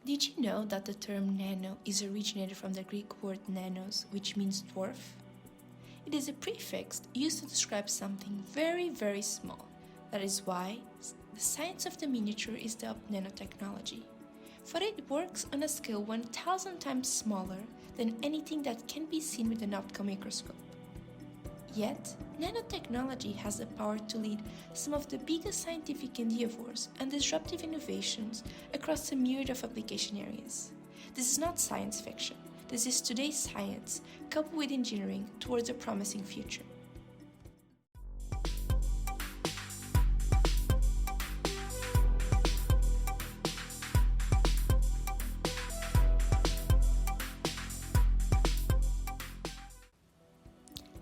Did you know that the term nano is originated from the Greek word nanos, which means dwarf? It is a prefix used to describe something very, very small. That is why the science of the miniature is dubbed nanotechnology. For it works on a scale 1,000 times smaller than anything that can be seen with an optical microscope. Yet, nanotechnology has the power to lead some of the biggest scientific endeavors and disruptive innovations across a myriad of application areas. This is not science fiction. This is today's science, coupled with engineering towards a promising future.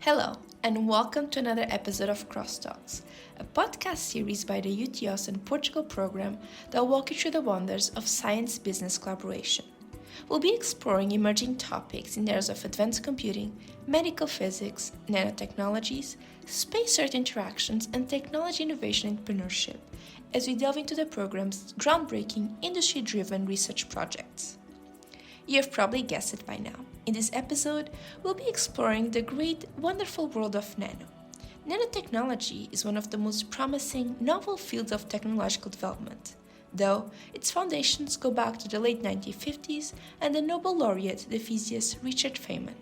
Hello, and welcome to another episode of Crosstalks, a podcast series by the UT Austin Portugal Program that will walk you through the wonders of science-business collaboration. We'll be exploring emerging topics in the areas of advanced computing, medical physics, nanotechnologies, space-earth interactions, and technology innovation entrepreneurship as we delve into the program's groundbreaking, industry-driven research projects. You have probably guessed it by now. In this episode, we'll be exploring the great, wonderful world of nano. Nanotechnology is one of the most promising, novel fields of technological development, though its foundations go back to the late 1950s and the Nobel laureate, the physicist Richard Feynman.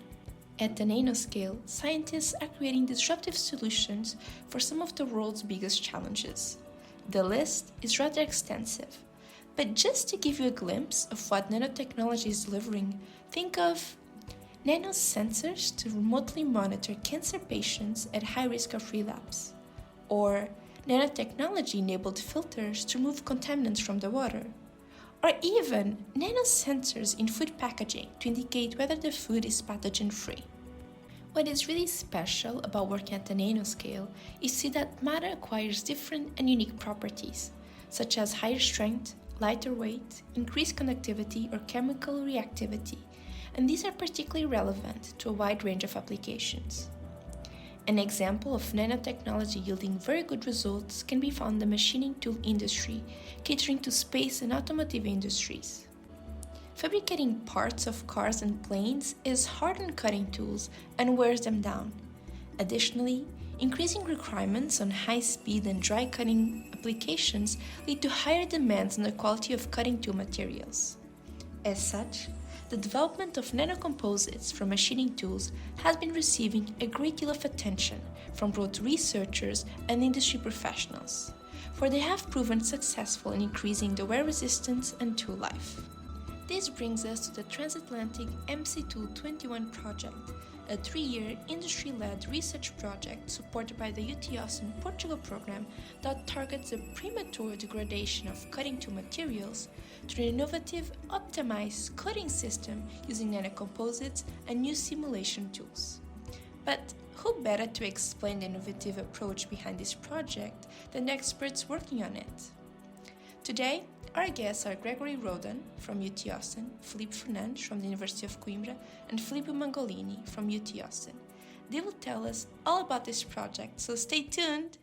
At the nanoscale, scientists are creating disruptive solutions for some of the world's biggest challenges. The list is rather extensive, but just to give you a glimpse of what nanotechnology is delivering, think of nanosensors to remotely monitor cancer patients at high risk of relapse, or nanotechnology-enabled filters to remove contaminants from the water, or even nanosensors in food packaging to indicate whether the food is pathogen-free. What is really special about working at the nanoscale is to see that matter acquires different and unique properties, such as higher strength, lighter weight, increased conductivity, or chemical reactivity, and these are particularly relevant to a wide range of applications. An example of nanotechnology yielding very good results can be found in the machining tool industry, catering to space and automotive industries. Fabricating parts of cars and planes is hard on cutting tools and wears them down. Additionally, increasing requirements on high-speed and dry cutting applications lead to higher demands on the quality of cutting tool materials. As such, the development of nanocomposites from machining tools has been receiving a great deal of attention from both researchers and industry professionals, for they have proven successful in increasing the wear resistance and tool life. This brings us to the transatlantic MCTool21 project, a 3-year industry-led research project supported by the UT Austin Portugal Program that targets the premature degradation of cutting tool materials through an innovative, optimized cutting system using nanocomposites and new simulation tools. But who better to explain the innovative approach behind this project than the experts working on it? Today, our guests are Gregory Rodin from UT Austin, Filipe Fernandes from the University of Coimbra, and Filippo Mangolini from UT Austin. They will tell us all about this project, so stay tuned!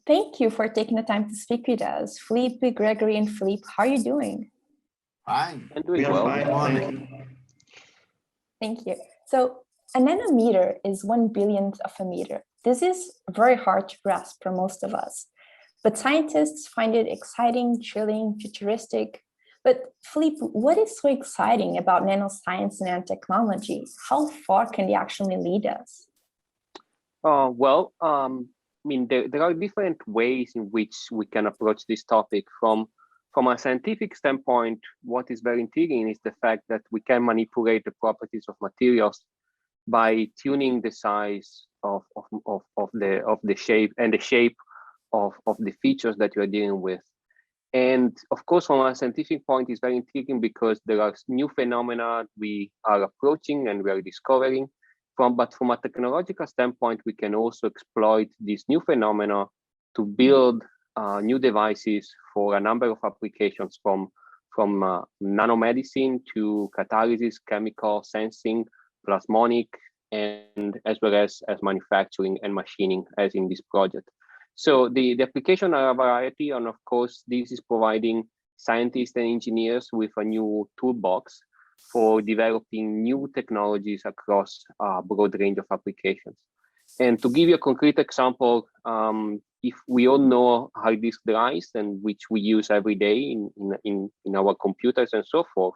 Thank you for taking the time to speak with us. Filipe, Gregory, and Filipe, how are you doing? Fine. I'm doing well. Fine. Thank you. So, a nanometer is 1/1000th of a meter. This is very hard to grasp for most of us, but scientists find it exciting, thrilling, futuristic. But Filipe, what is so exciting about nanoscience and nanotechnology? How far can they actually lead us? There are different ways in which we can approach this topic. From a scientific standpoint, what is very intriguing is the fact that we can manipulate the properties of materials by tuning the size of the shape and the shape of the features that you are dealing with. And of course, from a scientific point, it's very intriguing because there are new phenomena we are approaching and we are discovering. But from a technological standpoint, we can also exploit these new phenomena to build new devices for a number of applications, from nanomedicine to catalysis, chemical sensing, plasmonic, and as well as manufacturing and machining, as in this project. So the application are a variety, and of course, this is providing scientists and engineers with a new toolbox for developing new technologies across a broad range of applications. And to give you a concrete example, if we all know hard disk drives, and which we use every day in our computers and so forth,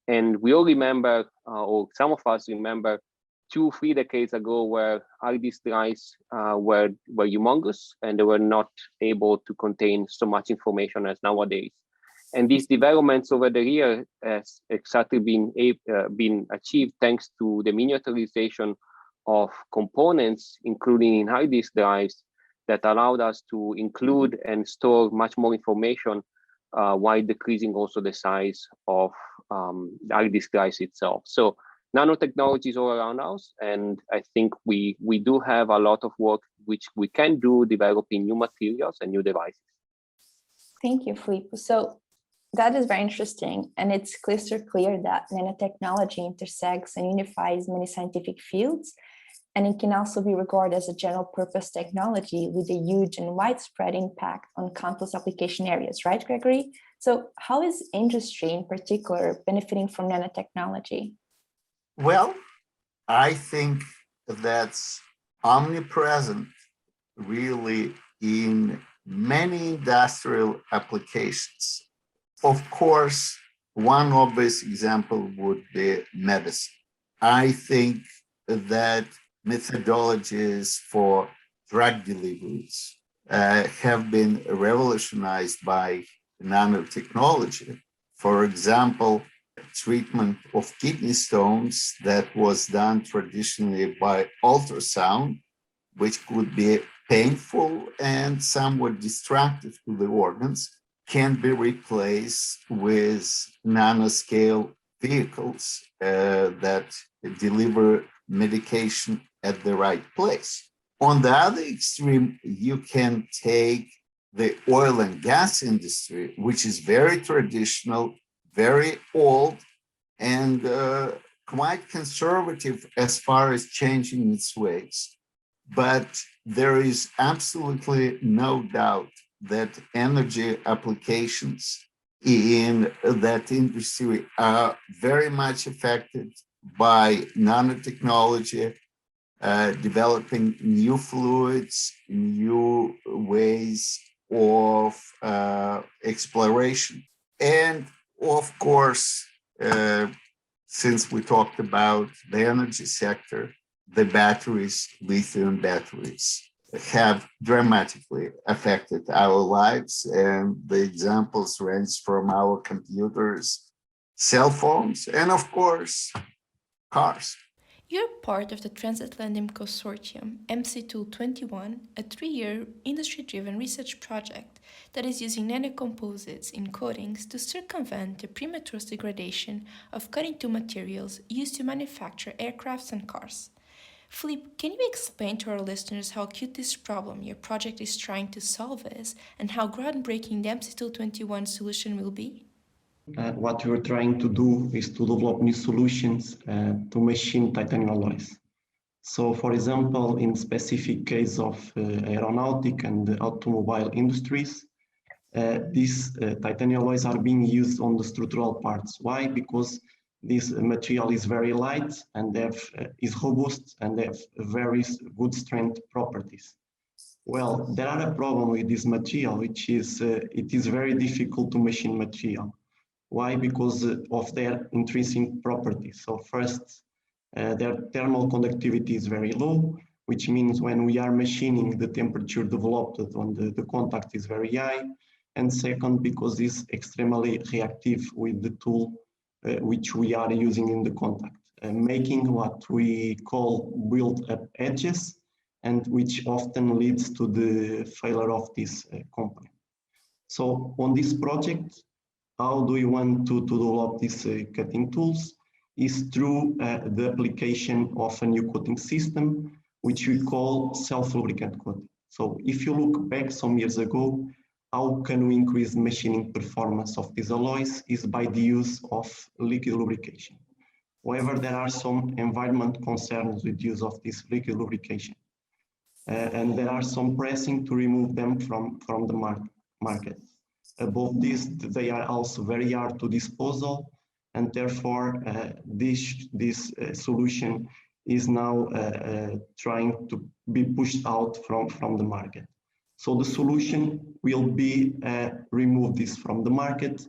and we all remember, or some of us remember, 2-3 decades ago, where hard disk drives were humongous and they were not able to contain so much information as nowadays. And these developments over the year has exactly been achieved thanks to the miniaturization of components, including in hard disk drives, that allowed us to include and store much more information while decreasing also the size of the hard disk drives itself. So nanotechnology is all around us, and I think we do have a lot of work which we can do developing new materials and new devices. Thank you, Filippo. So that is very interesting, and it's crystal clear that nanotechnology intersects and unifies many scientific fields, and it can also be regarded as a general purpose technology with a huge and widespread impact on countless application areas, right, Gregory? So how is industry in particular benefiting from nanotechnology? Well, I think that's omnipresent really in many industrial applications. Of course, one obvious example would be medicine. I think that methodologies for drug deliveries have been revolutionized by nanotechnology. For example, treatment of kidney stones that was done traditionally by ultrasound, which could be painful and somewhat destructive to the organs, can be replaced with nano-scale vehicles that deliver medication at the right place. On the other extreme, you can take the oil and gas industry, which is very traditional, very old, and quite conservative as far as changing its ways. But there is absolutely no doubt that energy applications in that industry are very much affected by nanotechnology, developing new fluids, new ways of exploration. And of course, since we talked about the energy sector, the batteries, lithium batteries, have dramatically affected our lives. And the examples range from our computers, cell phones, and of course, cars. You're part of the Transatlantic Consortium, MCTool21, a 3-year industry-driven research project that is using nanocomposites in coatings to circumvent the premature degradation of cutting-tool materials used to manufacture aircrafts and cars. Filipe, can you explain to our listeners how acute this problem your project is trying to solve is, and how groundbreaking the MCTool21 solution will be? What we're trying to do is to develop new solutions to machine titanium alloys. So, for example, in specific case of aeronautic and automobile industries, these titanium alloys are being used on the structural parts. Why? Because this material is very light and is robust and have very good strength properties. Well, there are a problem with this material, which is it is very difficult to machine material. Why? Because of their intrinsic properties. So first, their thermal conductivity is very low, which means when we are machining, the temperature developed on the contact is very high. And second, because it's extremely reactive with the tool which we are using in the contact, making what we call built-up edges, and which often leads to the failure of this component. So on this project, how do we want to develop these cutting tools? Is through the application of a new coating system, which we call self-lubricant coating. So if you look back some years ago, how can we increase machining performance of these alloys is by the use of liquid lubrication. However, there are some environment concerns with use of this liquid lubrication. and there are some pressing to remove them from the market. Above this, they are also very hard to disposal, and therefore this solution is now trying to be pushed out from the market. So the solution will be remove this from the market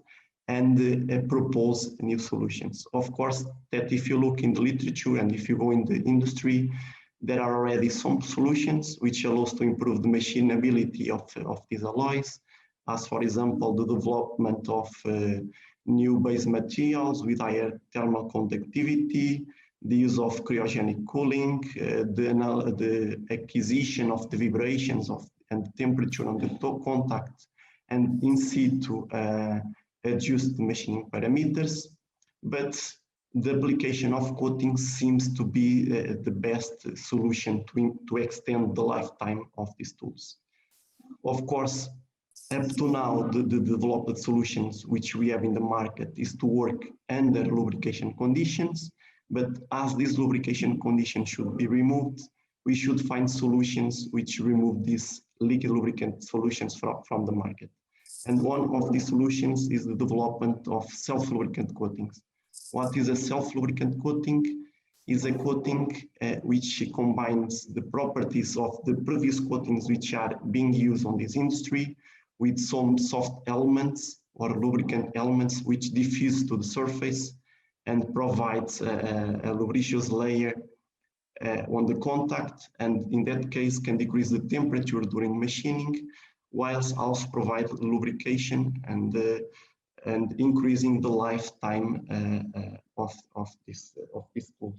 and propose new solutions. Of course, that if you look in the literature and if you go in the industry, there are already some solutions which allows to improve the machinability of these alloys, as for example, the development of new base materials with higher thermal conductivity, the use of cryogenic cooling, the acquisition of the vibrations and temperature on the top contact, and in situ adjust the machining parameters. But the application of coating seems to be the best solution to extend the lifetime of these tools. Of course, up to now, the developed solutions which we have in the market is to work under lubrication conditions, but as these lubrication conditions should be removed, we should find solutions which remove these liquid lubricant solutions from the market. And one of these solutions is the development of self-lubricant coatings. What is a self-lubricant coating? Is a coating which combines the properties of the previous coatings which are being used on this industry with some soft elements or lubricant elements which diffuse to the surface and provides a lubricious layer on the contact, and in that case can decrease the temperature during machining, whilst also provide lubrication and increasing the lifetime of these tools.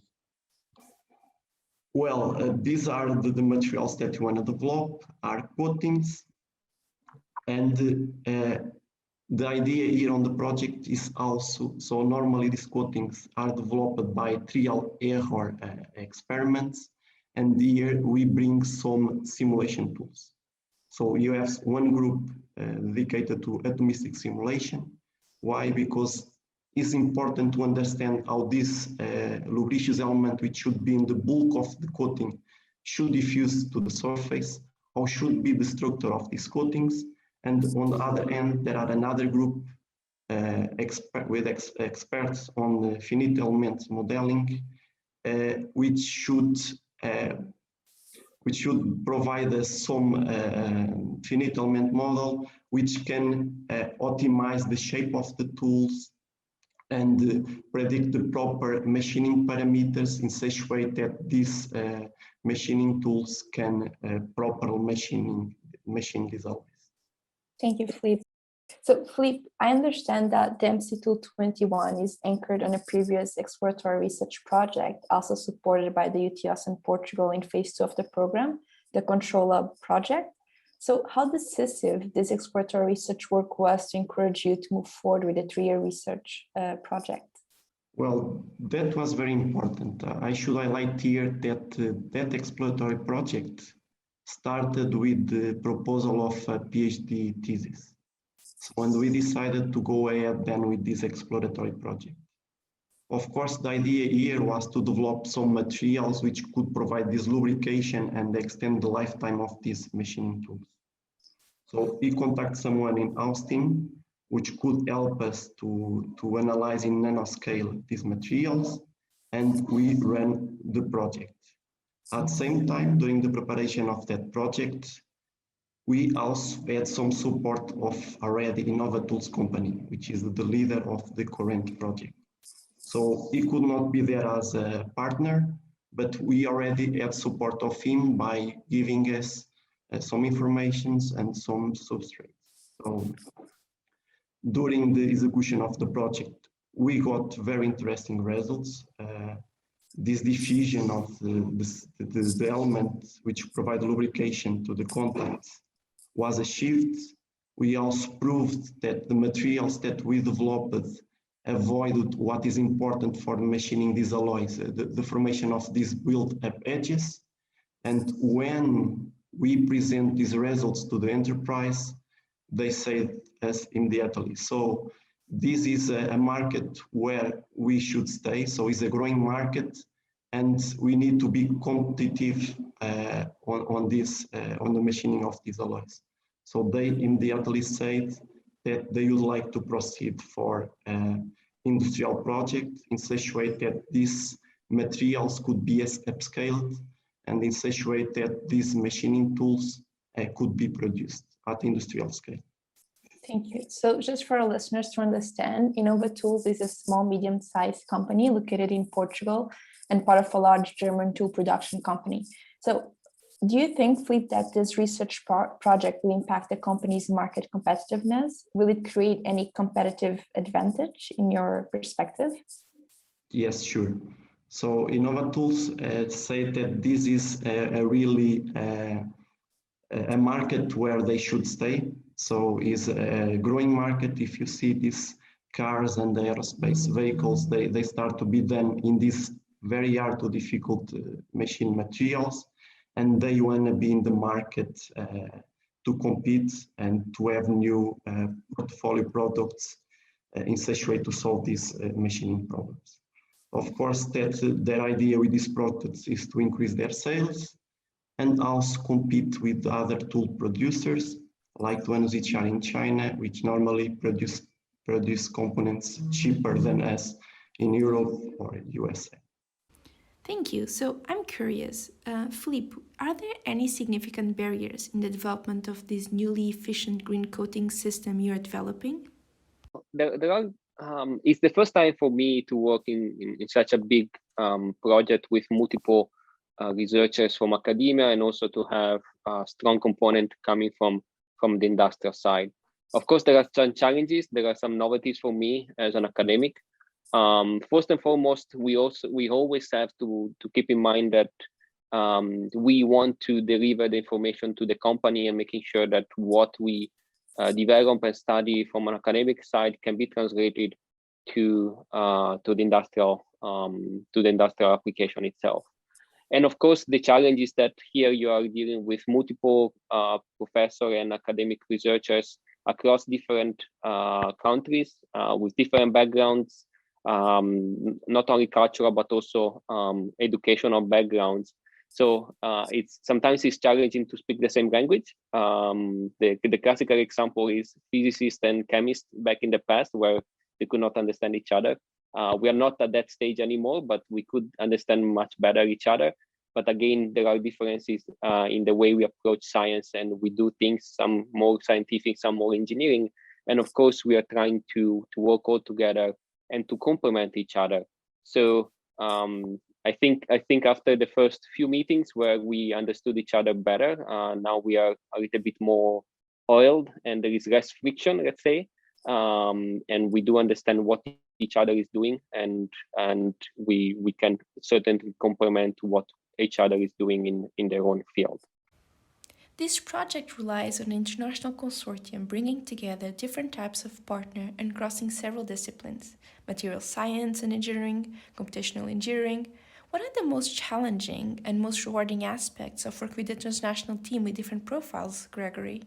Well, these are the materials that you want to develop, are coatings, and the idea here on the project is also, so normally these coatings are developed by trial error experiments, and here we bring some simulation tools. So you have one group dedicated to atomistic simulation. Why? Because it's important to understand how this lubricious element, which should be in the bulk of the coating, should diffuse to the surface, how should be the structure of these coatings. And on the other end, there are another group experts on finite element modeling, which should provide us some finite element model which can optimize the shape of the tools and predict the proper machining parameters in such way that these machining tools can properly machine these alloys. Thank you, Filipe. So, Filipe, I understand that the MCTool21 is anchored on a previous exploratory research project, also supported by the UT Austin Portugal in phase 2 of the program, the Control Lab project. So, how decisive this exploratory research work was to encourage you to move forward with a 3-year research project? Well, that was very important. I should highlight here that that exploratory project started with the proposal of a PhD thesis. So when we decided to go ahead then with this exploratory project. Of course, the idea here was to develop some materials which could provide this lubrication and extend the lifetime of these machining tools. So we contacted someone in Austin, which could help us to analyze in nanoscale these materials, and we ran the project. At the same time, during the preparation of that project, we also had some support of already InnovaTools company, which is the leader of the current project. So he could not be there as a partner, but we already had support of him by giving us some informations and some substrates. So during the execution of the project, we got very interesting results. This diffusion of the elements which provide lubrication to the contacts was achieved. We also proved that the materials that we developed avoided what is important for machining these alloys, the formation of these built-up edges. And when we present these results to the enterprise, they say us immediately. So this is a market where we should stay. So it's a growing market, and we need to be competitive on the machining of these alloys. So they immediately said that they would like to proceed for industrial project in such a way that these materials could be upscaled and in such a way that these machining tools could be produced at industrial scale. Thank you. So just for our listeners to understand, MCTools is a small, medium-sized company located in Portugal and part of a large German tool production company. So do you think, Filipe, that this research project will impact the company's market competitiveness? Will it create any competitive advantage in your perspective? Yes, sure. So MCTools say that this is a really a market where they should stay. So it's a growing market. If you see these cars and the aerospace vehicles, they start to be done in these very hard to difficult machine materials, and they want to be in the market to compete and to have new portfolio products in such a way to solve these machining problems. Of course, their idea with these products is to increase their sales and also compete with other tool producers, like the ones which are in China, which normally produce components cheaper than us in Europe or USA. Thank you. So I'm curious, Filipe, are there any significant barriers in the development of this newly efficient green coating system you're developing? There are. It's the first time for me to work in such a big project with multiple researchers from academia, and also to have a strong component coming from the industrial side. Of course, there are some challenges. There are some novelties for me as an academic. First and foremost, we always have to keep in mind that we want to deliver the information to the company and making sure that what we develop and study from an academic side can be translated to the industrial application itself. And of course, the challenge is that here you are dealing with multiple professors and academic researchers across different countries with different backgrounds, not only cultural, but also educational backgrounds. So sometimes it's challenging to speak the same language. The classical example is physicists and chemists back in the past, where they could not understand each other. We are not at that stage anymore, but we could understand much better each other. But again, there are differences in the way we approach science, and we do things, some more scientific, some more engineering. And of course, we are trying to work all together and to complement each other. So I think after the first few meetings where we understood each other better, now we are a little bit more oiled and there is less friction, let's say. And we do understand what each other is doing, and we can certainly complement what each other is doing in their own field. This project relies on an international consortium bringing together different types of partner and crossing several disciplines: material science and engineering, computational engineering. What are the most challenging and most rewarding aspects of working with the international team with different profiles, Gregory?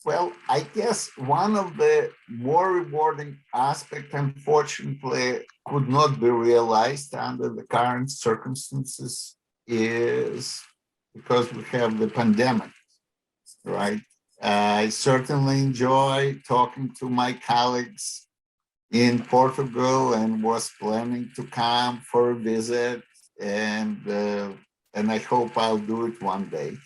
Well, I guess one of the more rewarding aspects, unfortunately, could not be realized under the current circumstances is because we have the pandemic, right? I certainly enjoy talking to my colleagues in Portugal and was planning to come for a visit, and I hope I'll do it one day.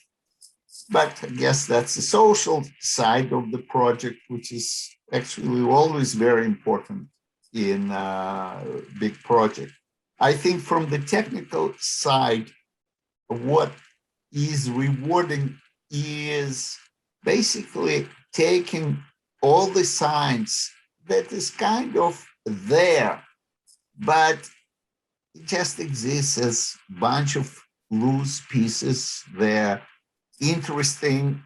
But I guess that's the social side of the project, which is actually always very important in a big project. I think from the technical side, what is rewarding is basically taking all the science that is kind of there, but it just exists as a bunch of loose pieces. They're interesting,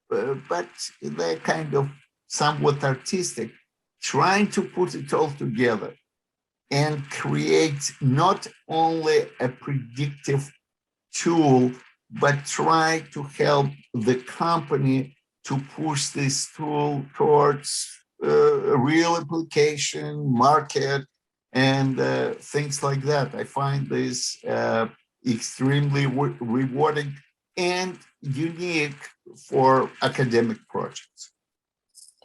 but they're kind of somewhat artistic, trying to put it all together and create not only a predictive tool, but try to help the company to push this tool towards a real application, market, and things like that. I find this extremely rewarding and unique for academic projects.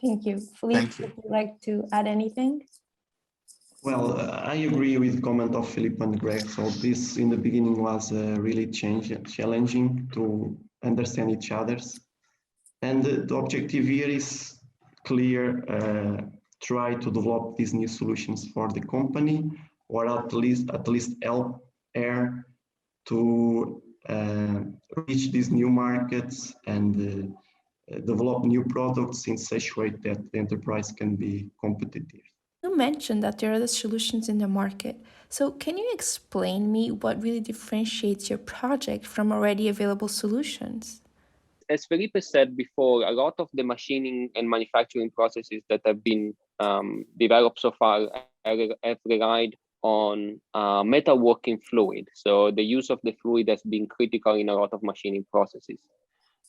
Thank you. Filipe, Thank you. would you like to add anything? Well, I agree with the comment of Filipe and Greg. So this in the beginning was really challenging to understand each other's. And the objective here is clear, try to develop these new solutions for the company, or at least help her to reach these new markets and develop new products in such way that the enterprise can be competitive. You mentioned that there are other solutions in the market. So can you explain me what really differentiates your project from already available solutions? As Filipe said before, a lot of the machining and manufacturing processes that have been developed so far have relied on metalworking fluid. So the use of the fluid has been critical in a lot of machining processes.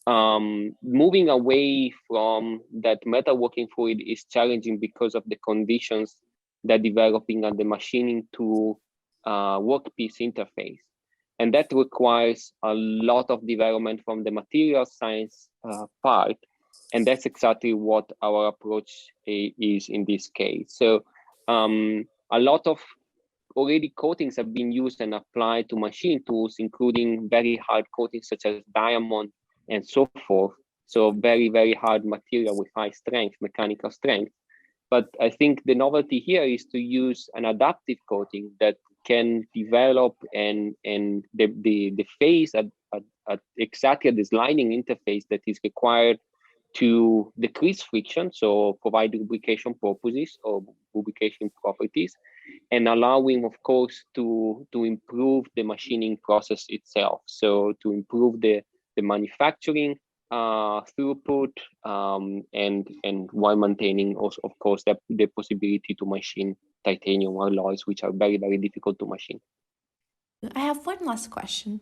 Moving away from that metalworking fluid is challenging because of the conditions that developing on the machining to workpiece interface. And that requires a lot of development from the material science part. And that's exactly what our approach is in this case. So a lot of already coatings have been used and applied to machine tools, including very hard coatings such as diamond and so forth. So very, very hard material with high strength, mechanical strength. But I think the novelty here is to use an adaptive coating that can develop and the phase at exactly at this lining interface that is required to decrease friction, so provide lubrication purposes or lubrication properties, and allowing, of course, to improve the machining process itself. So to improve the manufacturing throughput and while maintaining also, of course, the possibility to machine titanium alloys, which are very, very difficult to machine. I have one last question.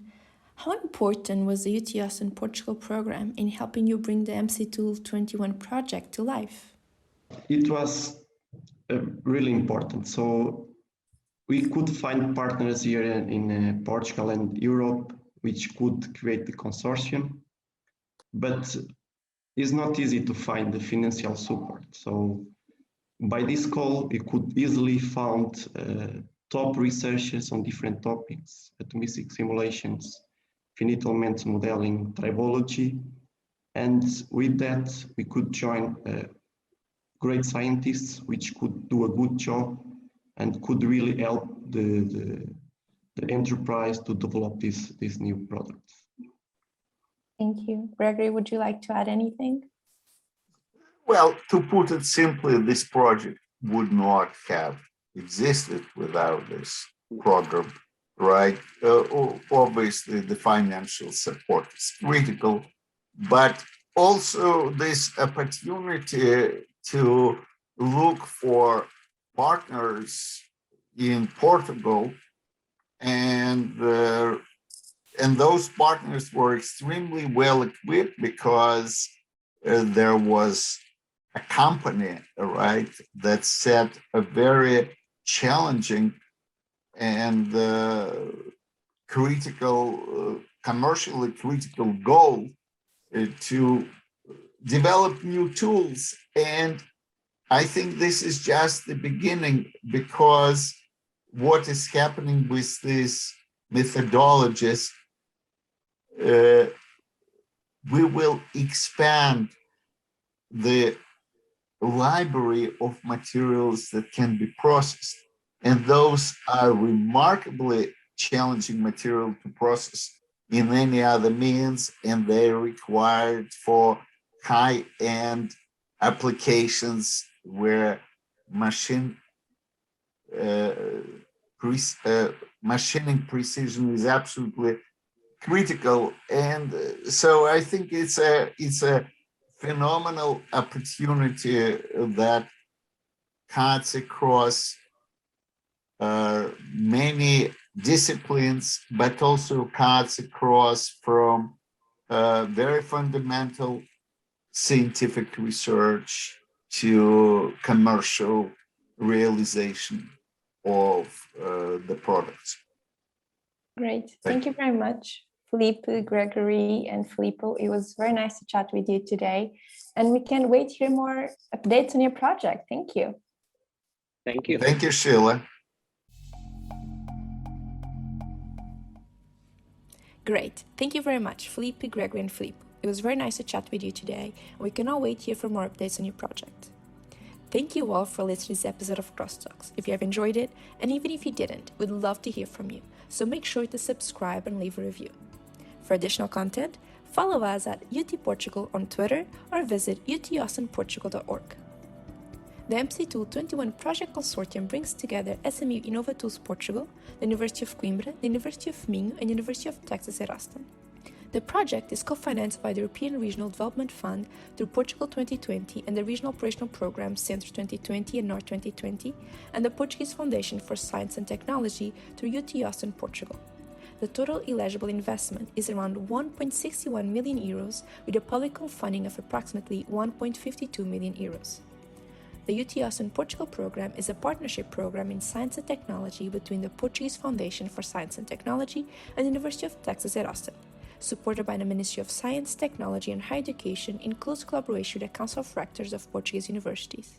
How important was the UT Austin Portugal program in helping you bring the MCTool21 project to life? It was really important. So we could find partners here in Portugal and Europe, which could create the consortium, but it's not easy to find the financial support. So by this call, we could easily find top researchers on different topics: atomistic simulations, finite element modeling, tribology. And with that, we could join great scientists which could do a good job and could really help the enterprise to develop these new products. Thank you. Gregory, would you like to add anything? Well, to put it simply, this project would not have existed without this program, right? Obviously, the financial support is critical, but also this opportunity to look for partners in Portugal, and those partners were extremely well equipped because there was a company, right, that set a very challenging and critical, commercially critical goal to develop new tools. And I think this is just the beginning, because what is happening with these methodologies, we will expand the library of materials that can be processed. And those are remarkably challenging material to process in any other means, and they're required for high-end applications where machining precision is absolutely critical. And so I think it's a phenomenal opportunity that cuts across many disciplines, but also cuts across from very fundamental scientific research to commercial realization. of the products. Great. Thank you very much, Filipe, Gregory, and Filippo. It was very nice to chat with you today. And we can't wait to hear more updates on your project. Thank you. Thank you. Thank you, Sheila. Great. Thank you very much, Filipe, Gregory, and Filippo. It was very nice to chat with you today, and we cannot wait to hear for more updates on your project. Thank you all for listening to this episode of Crosstalks. If you have enjoyed it, and even if you didn't, we'd love to hear from you, so make sure to subscribe and leave a review. For additional content, follow us at UT Portugal on Twitter or visit utaustinportugal.org. The MCTool21 project consortium brings together SMU Innovatools Portugal, the University of Coimbra, the University of Minho, and University of Texas at Austin. The project is co-financed by the European Regional Development Fund through Portugal 2020 and the Regional Operational Programs Centre 2020 and North 2020, and the Portuguese Foundation for Science and Technology through UT Austin Portugal. The total eligible investment is around 1.61 million euros, with a public funding of approximately 1.52 million euros. The UT Austin Portugal Program is a partnership program in science and technology between the Portuguese Foundation for Science and Technology and the University of Texas at Austin, supported by the Ministry of Science, Technology and Higher Education in close collaboration with the Council of Rectors of Portuguese universities.